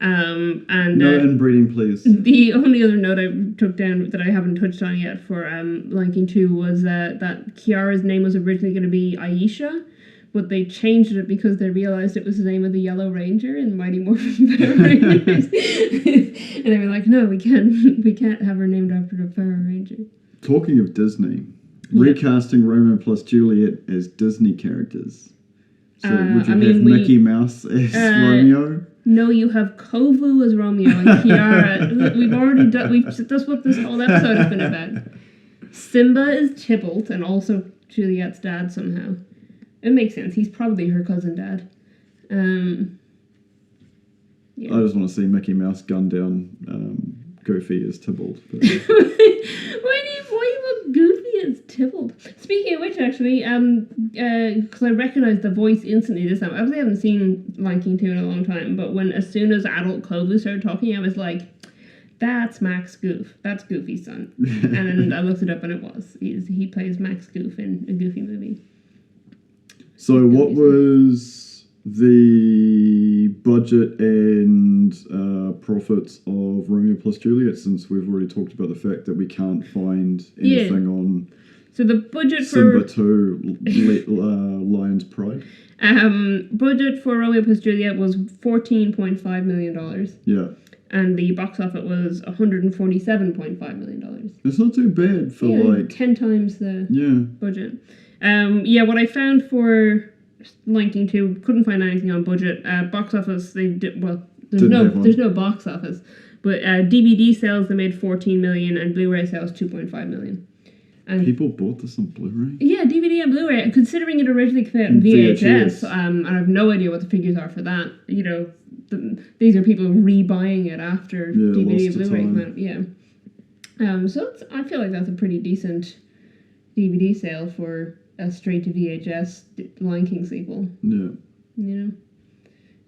And no inbreeding, please. The only other note I took down that I haven't touched on yet for Lion King 2 was that Kiara's name was originally going to be Aisha, but they changed it because they realized it was the name of the Yellow Ranger in Mighty Morphin Power Rangers. And they were like, no, we can't have her named after a Power Ranger. Talking of Disney, recasting Romeo plus Juliet as Disney characters. So would you have Mickey Mouse as Romeo? No, you have Kovu as Romeo and Kiara. We've already done. That's what this whole episode has been about. Simba is Tybalt and also Juliet's dad somehow. It makes sense. He's probably her cousin dad. Yeah. I just want to see Mickey Mouse gun down Goofy as Tybalt. But... Why do you want Goofy as Tybalt? Speaking of which, actually, because I recognized the voice instantly this time. I obviously haven't seen Lion King 2 in a long time, but as soon as adult Kovu started talking, I was like, that's Max Goof. That's Goofy's son. And then I looked it up and it was. He plays Max Goof in a Goofy movie. So what was the budget and profits of Romeo plus Juliet, since we've already talked about the fact that we can't find anything on so the budget Simba 2 Lion's Pride? Budget for Romeo plus Juliet was $14.5 million. Yeah. And the box office was $147.5 million. It's not too bad for 10 times the budget. What I found for Lion King 2, couldn't find anything on budget. Box office, they did, well, there's no box office. But DVD sales, they made $14 million, and Blu-ray sales, $2.5 million. And people bought this on Blu-ray? yeah, DVD and Blu-ray. Considering it originally came out in VHS, and I have no idea what the figures are for that. You know, these are people rebuying it after DVD and Blu-ray came out. Yeah. So I feel like that's a pretty decent DVD sale for a straight-to-VHS Lion King sequel. Yeah. You know?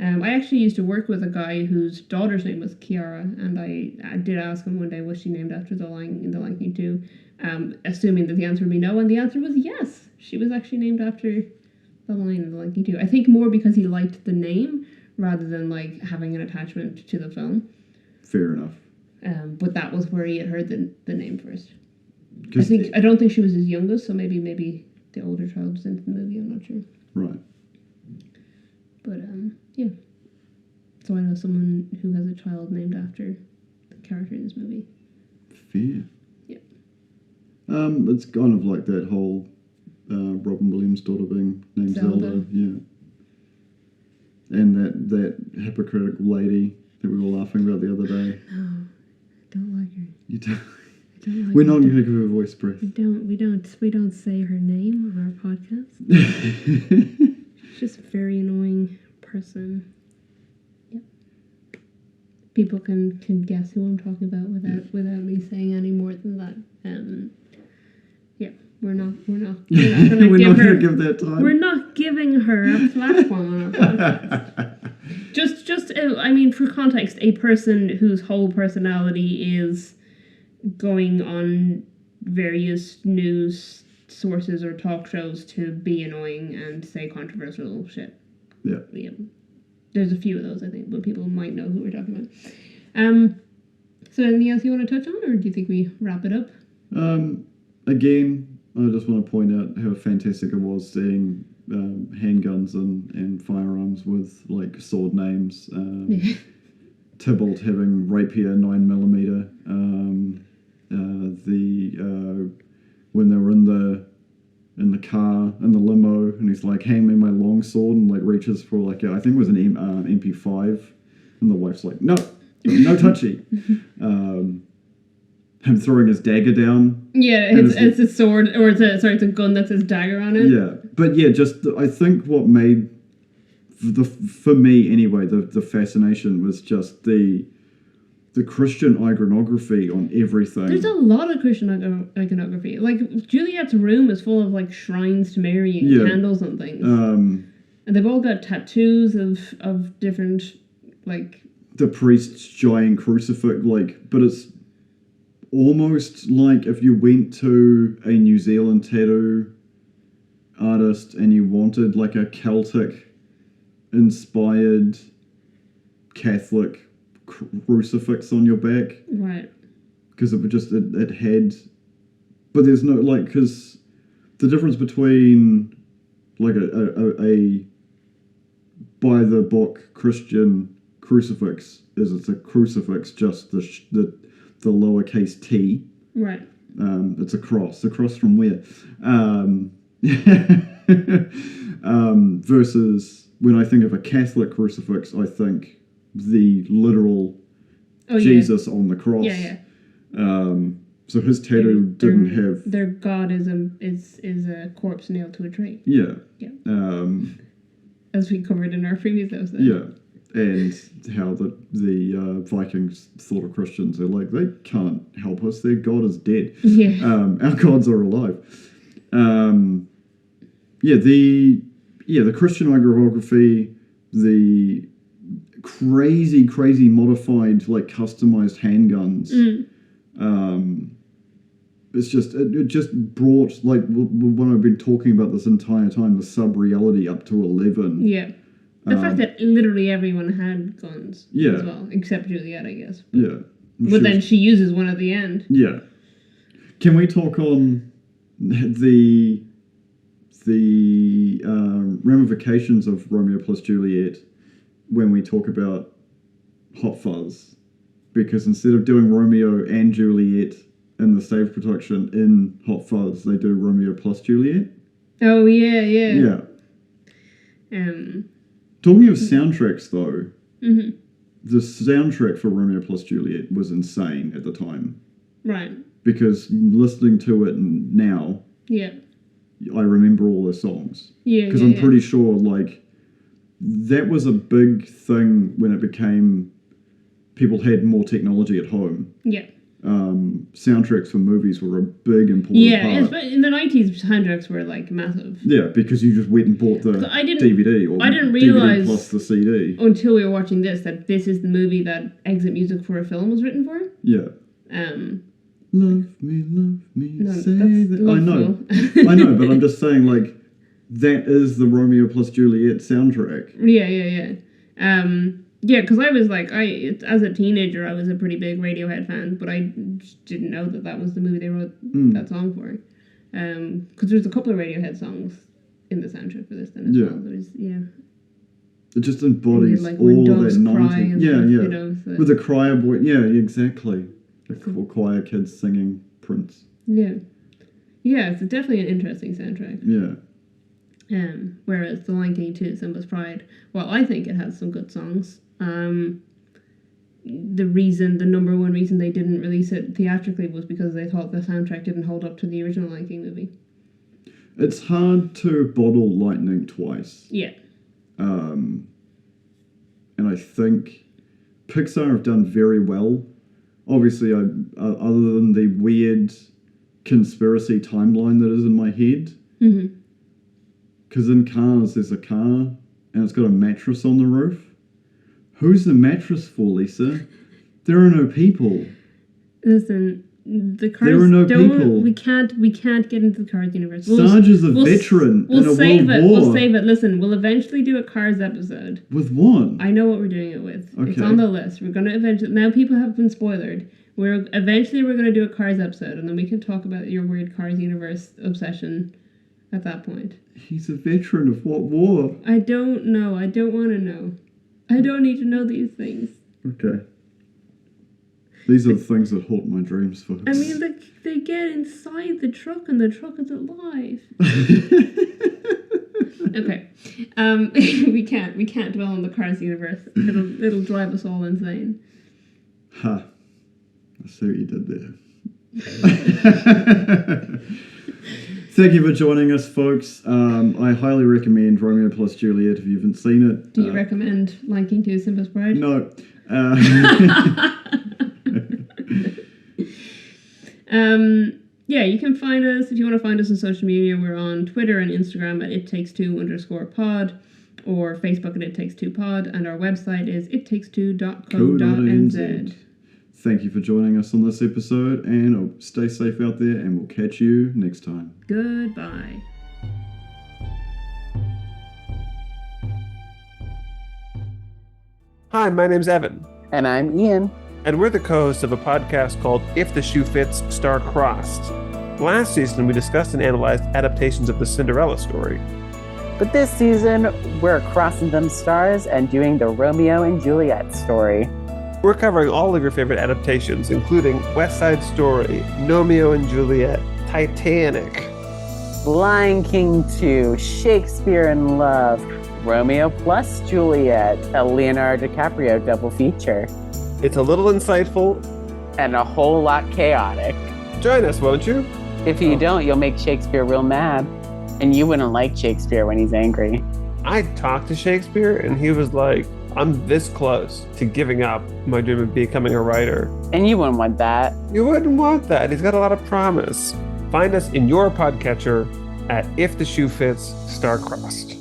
I actually used to work with a guy whose daughter's name was Kiara, and I did ask him one day, was she named after the Lion King 2? Assuming that the answer would be no, and the answer was yes. She was actually named after the Lion in the Lion King 2. I think more because he liked the name rather than like having an attachment to the film. Fair enough. But that was where he had heard the name first. I don't think she was his youngest, so maybe the older child was into the movie. I'm not sure. Right. But yeah. So I know someone who has a child named after the character in this movie. Fair. Yep. It's kind of like that whole Robin Williams' daughter being named Zelda. Yeah. And that hypocritical lady that we were laughing about the other day. No, I don't like her. You don't. I don't like We're her. not going to give her a voice breath. We don't say her name on our podcast. She's just a very annoying person. Yep. People can guess who I'm talking about without me saying any more than that. Yeah, we're not gonna give that time. We're not giving her a platform on our podcast. Just I mean, for context, a person whose whole personality is going on various news sources or talk shows to be annoying and say controversial shit. Yeah. There's a few of those, I think, but people might know who we're talking about. So anything else you want to touch on, or do you think we wrap it up? Again, I just want to point out how fantastic it was seeing handguns and firearms with like sword names. Tybalt having rapier 9mm. When they were in the car in the limo, and he's like, "Hand me my long sword," and like reaches for like I think it was an MP5, and the wife's like, "No touchy." Him throwing his dagger down. Yeah, it's a sword, or it's a gun that says dagger on it. Yeah, but yeah, I think what made for me anyway the fascination was just the Christian iconography on everything. There's a lot of Christian iconography. Like Juliet's room is full of like shrines to Mary and candles and things. And they've all got tattoos of different like the priest's giant crucifix, but it's almost like if you went to a New Zealand tattoo artist and you wanted like a Celtic inspired Catholic crucifix on your back, right? Because it had, but there's no because the difference between like a by the book Christian crucifix is it's a crucifix, just the lowercase t, right? It's a cross from where, versus when I think of a Catholic crucifix, I think the literal Jesus on the cross. Yeah. So his tattoo didn't have. Their god is a corpse nailed to a tree. Yeah. Yeah. As we covered in our previous episode. Yeah, and how the Vikings thought of Christians. They're like, they can't help us. Their god is dead. Yeah. Our gods are alive. The Christian iconography, the crazy modified like customized handguns. It just brought like when I've been talking about this entire time, the sub-reality up to 11. Yeah, the fact that literally everyone had guns as well, except Juliet, I guess. But then she uses one at the end. Yeah. Can we talk on the ramifications of Romeo plus Juliet when we talk about Hot Fuzz? Because instead of doing Romeo and Juliet in the stage production in Hot Fuzz, they do Romeo plus Juliet. Oh, yeah. Yeah. Talking of soundtracks, though, the soundtrack for Romeo plus Juliet was insane at the time. Right. because listening to it now, Yeah. I remember all the songs. Yeah. Because I'm pretty sure, like, that was a big thing when it became people had more technology at home. Yeah. Soundtracks for movies were a big important part. Yeah, in the 90s, soundtracks were like massive. Yeah, because you just went and bought the DVD or I didn't DVD realize plus the CD. Until we were watching this that this is the movie that exit music for a film was written for. Yeah. Love me, no, say that. I know, but I'm just saying, like, that is the Romeo plus Juliet soundtrack. Yeah, because I was like, as a teenager, I was a pretty big Radiohead fan, but I just didn't know that was the movie they wrote that song for. Because there's a couple of Radiohead songs in the soundtrack for this then as well. There's, it just embodies like all of that '90s. You know, so. With the choir boy, exactly. The choir kids singing Prince. Yeah, it's definitely an interesting soundtrack. Yeah. Whereas The Lion King 2, Simba's Pride, well, I think it has some good songs. The number one reason they didn't release it theatrically was because they thought the soundtrack didn't hold up to the original Lion King movie. It's hard to bottle lightning twice. Yeah. And I think Pixar have done very well. Obviously, other than the weird conspiracy timeline that is in my head. Mm-hmm. Because in Cars, there's a car, and it's got a mattress on the roof. Who's the mattress for, Lisa? There are no people. Listen, the Cars. There are no people. We can't get into the Cars universe. Sarge is a veteran in a world war. We'll save it. Listen, we'll eventually do a Cars episode. With what? I know what we're doing it with. Okay. It's on the list. We're gonna eventually. Now people have been spoiled. We're gonna do a Cars episode, and then we can talk about your weird Cars universe obsession. At that point. He's a veteran of what war? I don't know. I don't want to know. I don't need to know these things. Okay. These are the things that haunt my dreams, folks. I mean, they get inside the truck and the truck is alive. Okay. We can't dwell on the Cars universe. It'll drive us all insane. Ha. I see what you did there. Thank you for joining us, folks. I highly recommend Romeo plus Juliet if you haven't seen it. Do you recommend Lion King 2, Simba's Pride? No. Yeah, you can find us, if you want to find us on social media, we're on Twitter and Instagram at @ittakes2_pod or Facebook at @ittakes2pod, and our website is ittakes2.co.nz. Thank you for joining us on this episode, and stay safe out there, and we'll catch you next time. Goodbye. Hi, my name's Evan. And I'm Ian. And we're the co-hosts of a podcast called If the Shoe Fits, Star Crossed. Last season, we discussed and analyzed adaptations of the Cinderella story. But this season, we're crossing them stars and doing the Romeo and Juliet story. We're covering all of your favorite adaptations, including West Side Story, Romeo and Juliet, Titanic, Lion King 2, Shakespeare in Love, Romeo plus Juliet, a Leonardo DiCaprio double feature. It's a little insightful. And a whole lot chaotic. Join us, won't you? If you don't, you'll make Shakespeare real mad. And you wouldn't like Shakespeare when he's angry. I talked to Shakespeare, and he was like, I'm this close to giving up my dream of becoming a writer. And you wouldn't want that. You wouldn't want that. He's got a lot of promise. Find us in your podcatcher at If the Shoe Fits, Star Crossed.